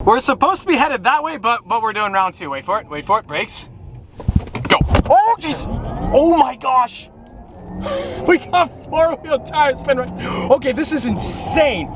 We're supposed to be headed that way, but we're doing round two. Wait for it, brakes. Go. Oh, jeez. Oh my gosh. We got four-wheel tires spin right. Okay, this is insane.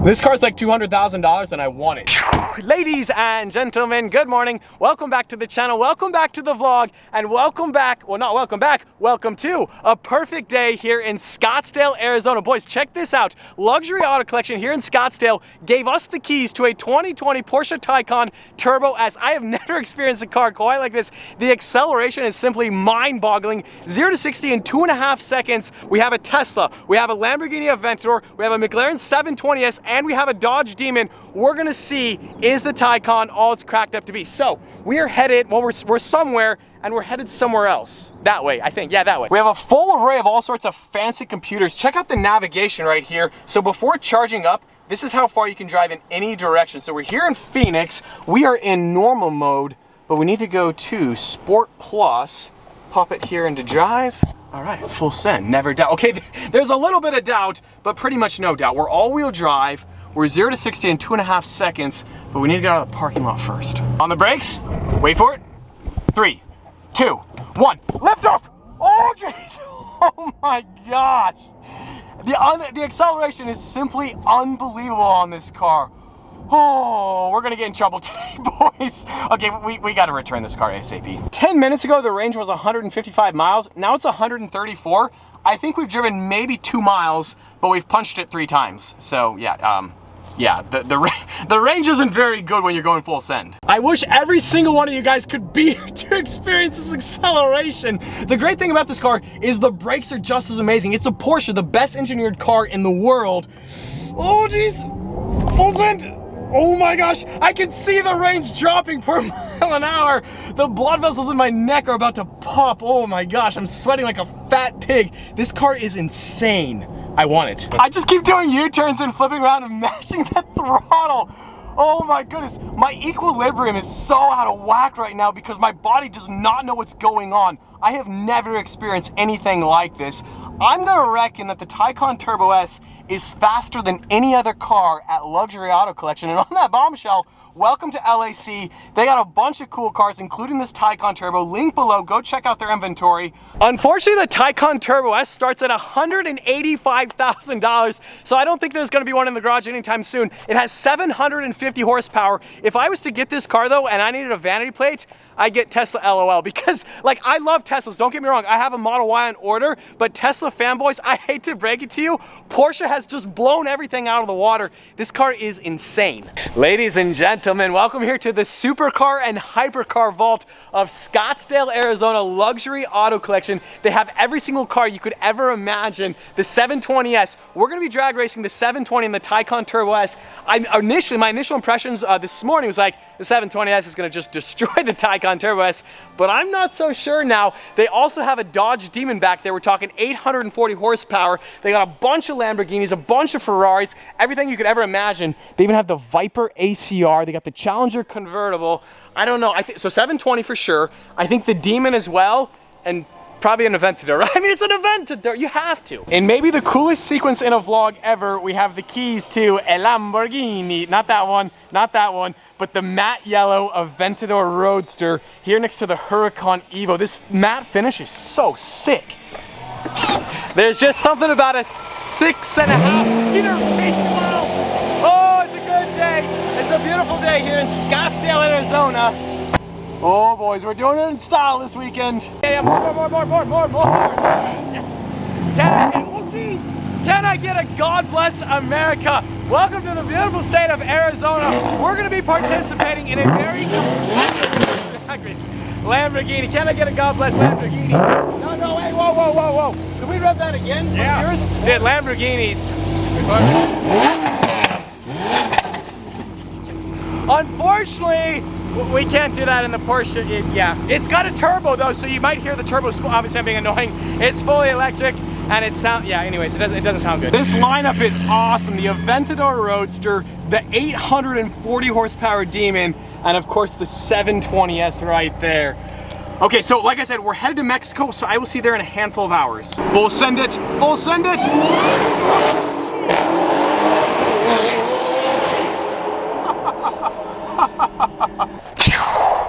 This car's like $200,000 and I want it. Ladies and gentlemen, good morning. Welcome back to the channel. Welcome back to the vlog. And welcome back, well not welcome back, welcome to a perfect day here in Scottsdale, Arizona. Boys, check this out. Luxury Auto Collection here in Scottsdale gave us the keys to a 2020 Porsche Taycan Turbo S. I have never experienced a car quite like this. The acceleration is simply mind-boggling. 0 to 60 in 2.5 seconds. We have a Tesla, we have a Lamborghini Aventador, we have a McLaren 720S, and we have a Dodge Demon. We're gonna see, is the Taycan all it's cracked up to be? So we are headed, well, we're somewhere, and we're headed somewhere else. That way, I think, yeah, that way. We have a full array of all sorts of fancy computers. Check out the navigation right here. So before charging up, this is how far you can drive in any direction. So we're here in Phoenix, we are in normal mode, but we need to go to Sport Plus, pop it here into drive. All right, full send, never doubt. Okay, there's a little bit of doubt, but pretty much no doubt. We're all-wheel drive. We're 0 to 60 in 2.5 seconds, but we need to get out of the parking lot first. On the brakes, wait for it. 3, 2, 1, lift off. Oh, jeez. Oh my gosh. The acceleration is simply unbelievable on this car. Oh, we're gonna get in trouble today, boys. Okay, we gotta return this car ASAP. 10 minutes ago, the range was 155 miles. Now it's 134. I think we've driven maybe 2 miles, but we've punched it 3 times. So yeah, the range isn't very good when you're going full send. I wish every single one of you guys could be here to experience this acceleration. The great thing about this car is the brakes are just as amazing. It's a Porsche, the best engineered car in the world. Oh geez, full send. Oh my gosh, I can see the range dropping per mile an hour. The blood vessels in my neck are about to pop. Oh my gosh, I'm sweating like a fat pig. This car is insane. I want it. I just keep doing U-turns and flipping around and mashing the throttle. Oh my goodness, my equilibrium is so out of whack right now because my body does not know what's going on. I have never experienced anything like this. I'm gonna reckon that the Taycan Turbo S is faster than any other car at Luxury Auto Collection. And on that bombshell, welcome to LAC. They got a bunch of cool cars, including this Taycan Turbo. Link below, go check out their inventory. Unfortunately, the Taycan Turbo S starts at $185,000, so I don't think there's gonna be one in the garage anytime soon. It has 750 horsepower. If I was to get this car though, and I needed a vanity plate, I get Tesla LOL because like I love Teslas, don't get me wrong, I have a Model Y on order, but Tesla fanboys, I hate to break it to you, Porsche has just blown everything out of the water. This car is insane. Ladies and gentlemen, welcome here to the supercar and hypercar vault of Scottsdale, Arizona Luxury Auto Collection. They have every single car you could ever imagine. The 720S, we're gonna be drag racing the 720 and the Taycan Turbo S. My initial impressions this morning was like, the 720S is gonna just destroy the Taycan Turbo S, but I'm not so sure now. They also have a Dodge Demon back there. We're talking 840 horsepower. They got a bunch of Lamborghinis, a bunch of Ferraris, everything you could ever imagine. They even have the Viper ACR. They got the Challenger convertible. I don't know, so 720 for sure. I think the Demon as well, and probably an Aventador, right? I mean, it's an Aventador, you have to. And maybe the coolest sequence in a vlog ever, we have the keys to a Lamborghini, not that one, but the matte yellow Aventador Roadster here next to the Huracan Evo. This matte finish is so sick. There's just something about a 6.5 liter V12. Oh, it's a good day. It's a beautiful day here in Scottsdale, Arizona. Oh boys, we're doing it in style this weekend. Yeah, more. Yes. Can I get a God bless America? Welcome to the beautiful state of Arizona. We're gonna be participating in a very Lamborghini. Can I get a God bless Lamborghini? No, hey, whoa. Can we rev that again? Yeah. Yours? Dude, Lamborghinis. Unfortunately, we can't do that in the Porsche. It's got a turbo though, so you might hear the turbo. Obviously, I'm being annoying. It's fully electric, and it sounds. Yeah. Anyways, it doesn't sound good. This lineup is awesome. The Aventador Roadster, the 840 horsepower Demon, and of course the 720S right there. Okay, so like I said, we're headed to Mexico, so I will see you there in a handful of hours. We'll send it. We'll send it.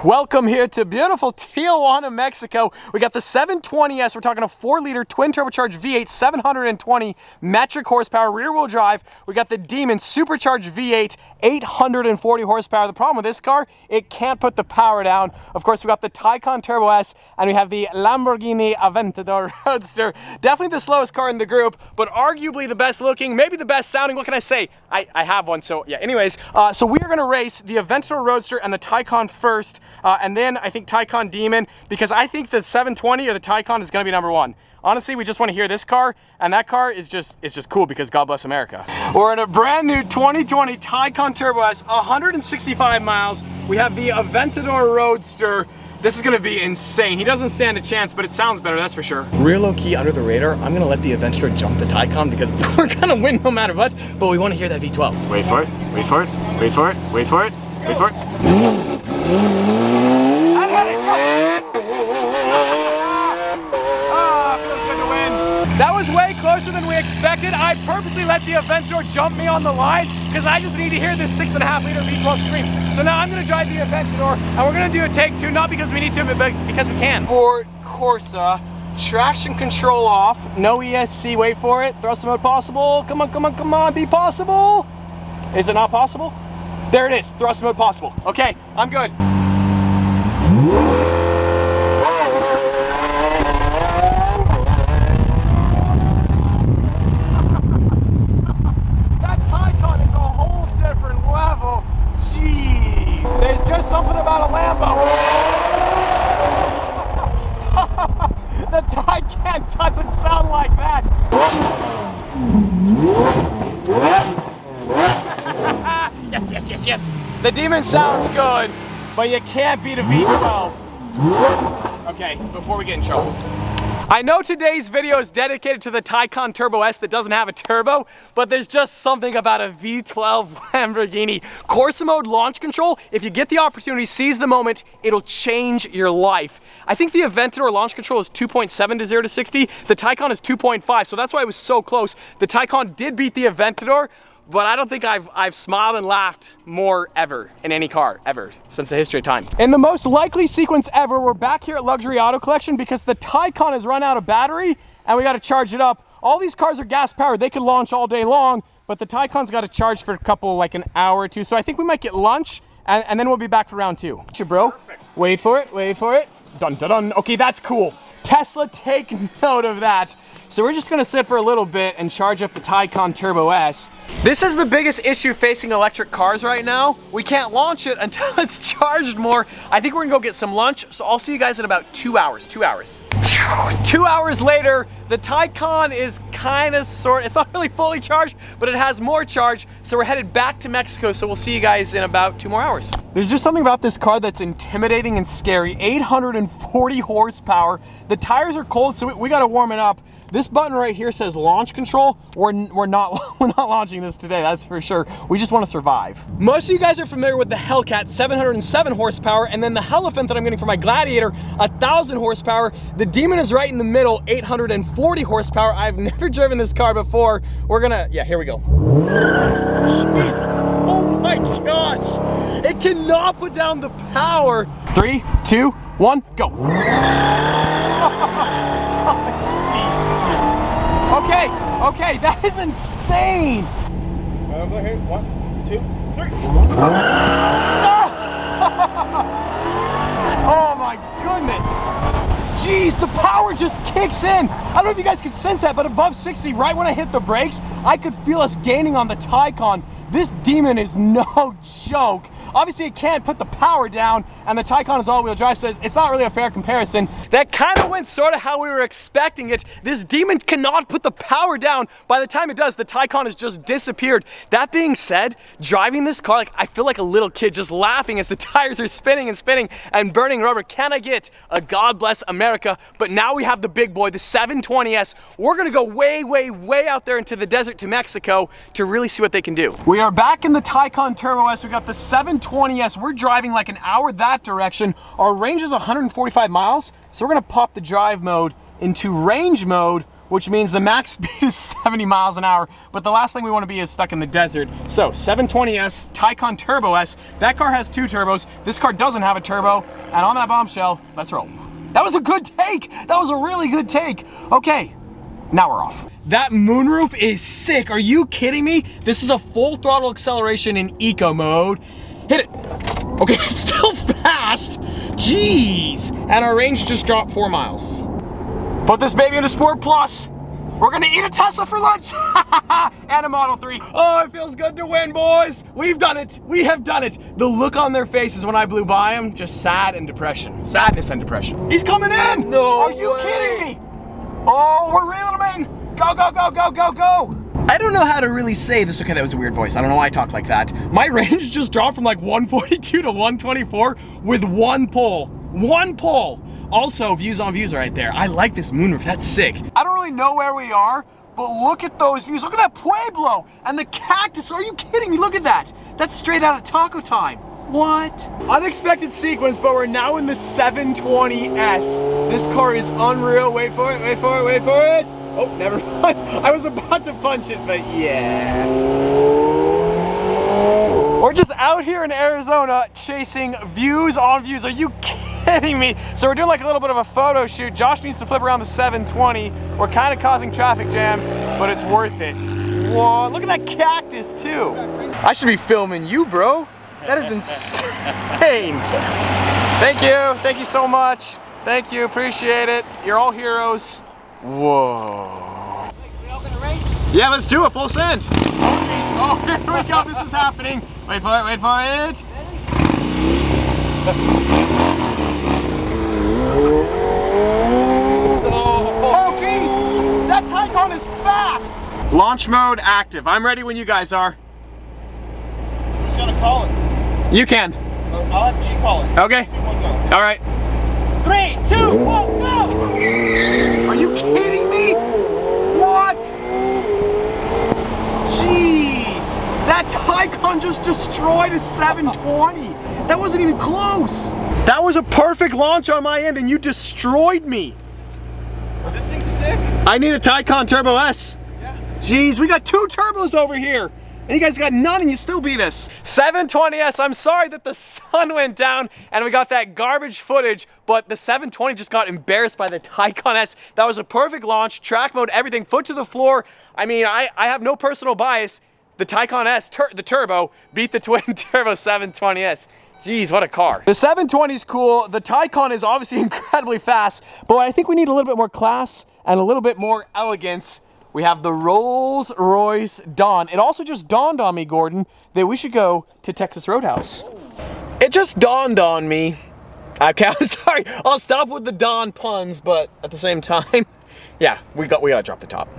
Welcome here to beautiful Tijuana, Mexico. We got the 720S. We're talking a 4-liter twin turbocharged V8, 720 metric horsepower, rear-wheel drive. We got the Demon supercharged V8, 840 horsepower. The problem with this car, it can't put the power down. Of course, we got the Taycan Turbo S, and we have the Lamborghini Aventador Roadster. Definitely the slowest car in the group, but arguably the best looking, maybe the best sounding. What can I say? I have one, so yeah. Anyways, so we are gonna race the Aventador Roadster and the Taycan first, and then I think Taycan Demon, because I think the 720 or the Taycan is gonna be #1. Honestly, we just want to hear this car, and that car is just cool because God bless America. We're in a brand new 2020 Taycan Turbo S, 165 miles. We have the Aventador Roadster. This is gonna be insane. He doesn't stand a chance, but it sounds better, that's for sure. Real low key under the radar, I'm gonna let the Aventador jump the Taycan because we're gonna win no matter what, but we want to hear that V12. Wait for it, wait for it, wait for it, wait for it, wait for it. I let it go! Feels good to win. That was way closer than we expected. I purposely let the Aventador jump me on the line because I just need to hear this 6.5 liter V12 scream. So now I'm gonna drive the Aventador and we're gonna do a take 2, not because we need to, but because we can. Ford Corsa, traction control off, no ESC, wait for it, thrust mode possible, come on, come on, come on, be possible. Is it not possible? There it is, thrust mode possible. Okay, I'm good. There's just something about a Lambo. The Taycan doesn't sound like that. Yes, yes, yes, yes. The Demon sounds good, but you can't beat a V12. Okay, before we get in trouble. I know today's video is dedicated to the Taycan Turbo S that doesn't have a turbo, but there's just something about a V12 Lamborghini. Corsa mode launch control, if you get the opportunity, seize the moment, it'll change your life. I think the Aventador launch control is 2.7 to 0 to 60. The Taycan is 2.5, so that's why it was so close. The Taycan did beat the Aventador, but I don't think I've smiled and laughed more ever in any car, ever, since the history of time. In the most likely sequence ever, we're back here at Luxury Auto Collection because the Taycan has run out of battery and we gotta charge it up. All these cars are gas powered, they could launch all day long, but the Taycan's gotta charge for a couple, like an hour or two. So I think we might get lunch and then we'll be back for round 2. Bro, perfect. Wait for it, wait for it. Dun, dun, dun. Okay, that's cool. Tesla, take note of that. So we're just gonna sit for a little bit and charge up the Taycan Turbo S. This is the biggest issue facing electric cars right now. We can't launch it until it's charged more. I think we're gonna go get some lunch, so I'll see you guys in about 2 hours, 2 hours. 2 hours later, the Taycan is it's not really fully charged, but it has more charge, so we're headed back to Mexico, so we'll see you guys in about 2 more hours. There's just something about this car that's intimidating and scary. 840 horsepower. The tires are cold, so we gotta warm it up. This button right here says launch control. We're not launching this today, that's for sure. We just want to survive. Most of you guys are familiar with the Hellcat, 707 horsepower, and then the Elephant that I'm getting for my Gladiator, 1,000 horsepower. The Demon is right in the middle, 840 horsepower. I've never driven this car before. We're gonna, yeah, here we go. Jeez, oh my gosh. It cannot put down the power. 3, 2, 1, go. Okay, okay, that is insane. Over here, 1, 2, 3. Oh my goodness. Jeez, the power just kicks in. I don't know if you guys can sense that, but above 60, right when I hit the brakes, I could feel us gaining on the Taycan. This Demon is no joke. Obviously, it can't put the power down, and the Taycan is all-wheel drive, so it's not really a fair comparison. That kind of went sort of how we were expecting it. This Demon cannot put the power down. By the time it does, the Taycan has just disappeared. That being said, driving this car, I feel like a little kid just laughing as the tires are spinning and spinning and burning rubber. Can I get a God bless America? But now we have the big boy, the 720S. We're gonna go way, way, way out there into the desert to Mexico to really see what they can do. We are back in the Taycan Turbo S. We got the 720S. We're driving like an hour that direction. Our range is 145 miles, so we're gonna pop the drive mode into range mode which means the max speed is 70 miles an hour, but the last thing we want to be is stuck in the desert. So 720S Taycan Turbo S, that car has 2 turbos, this car doesn't have a turbo, and on that bombshell, let's roll. That was a good take. That was a really good take. Okay, now we're off. That moonroof is sick. Are you kidding me? This is a full throttle acceleration in eco mode. Hit it. Okay, it's still fast. Jeez. And our range just dropped 4 miles. Put this baby into Sport Plus. We're gonna eat a Tesla for lunch. And a Model 3. Oh, it feels good to win, boys. We've done it. We have done it. The look on their faces when I blew by them, just sad and depression. Sadness and depression. He's coming in. No Are you way. kidding me? Oh, we're reeling him in. Go, go, go, go, go, go. I don't know how to really say this. Okay, that was a weird voice. I don't know why I talk like that. My range just dropped from like 142 to 124 with 1 pull. 1 pull. Also, views on views right there. I like this moonroof. That's sick. I don't really know where we are, but look at those views. Look at that Pueblo and the cactus. Are you kidding me? Look at that. That's straight out of Taco Time. What? Unexpected sequence, but we're now in the 720S. This car is unreal. Wait for it, wait for it, wait for it. Oh, never mind. I was about to punch it, but yeah. We're just out here in Arizona chasing views on views. Are you kidding me? So we're doing like a little bit of a photo shoot. Josh needs to flip around the 720. We're kind of causing traffic jams, but it's worth it. Whoa, look at that cactus too. I should be filming you, bro. That is insane. Thank you so much. Thank you, appreciate it. You're all heroes. Whoa. We all gonna race? Yeah, let's do it, full send. Oh, jeez. Oh, here we go, this is happening. Wait for it, wait for it. Oh, jeez. That Taycan is fast. Launch mode active. I'm ready when you guys are. Who's gonna call it? You can. I'll have G call it. Okay. 2, 1, go. All right. 3, 2, 1, go! Are you kidding me? What? Jeez. That Taycan just destroyed a 720. That wasn't even close. That was a perfect launch on my end and you destroyed me. Well, this thing's sick. I need a Taycan Turbo S. Yeah. Jeez, we got 2 turbos over here. And you guys got none and you still beat us. 720S, I'm sorry that the sun went down and we got that garbage footage, but the 720 just got embarrassed by the Taycan S. That was a perfect launch, track mode, everything, foot to the floor. I mean, I have no personal bias. The Taycan S, the turbo, beat the twin turbo 720S. Jeez, what a car. The 720 is cool. The Taycan is obviously incredibly fast, but I think we need a little bit more class and a little bit more elegance. We have the Rolls-Royce Dawn. It also just dawned on me, Gordon, that we should go to Texas Roadhouse. It just dawned on me. Okay, I'm sorry. I'll stop with the Dawn puns, but at the same time, yeah, we gotta drop the top.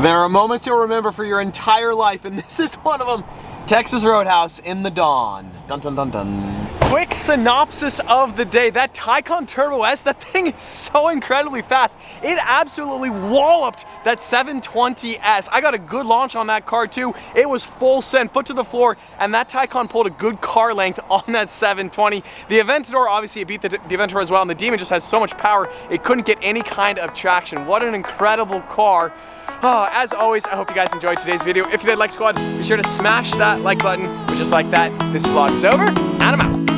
There are moments you'll remember for your entire life, and this is one of them. Texas Roadhouse in the dawn. Dun dun dun dun. Quick synopsis of the day. That Taycan Turbo S, that thing is so incredibly fast. It absolutely walloped that 720S. I got a good launch on that car too. It was full send, foot to the floor, and that Taycan pulled a good car length on that 720. The Aventador, obviously it beat the Aventador as well, and the Demon just has so much power, it couldn't get any kind of traction. What an incredible car. Oh, as always, I hope you guys enjoyed today's video. If you did, like squad, be sure to smash that like button. But just like that, this vlog's over, and I'm out.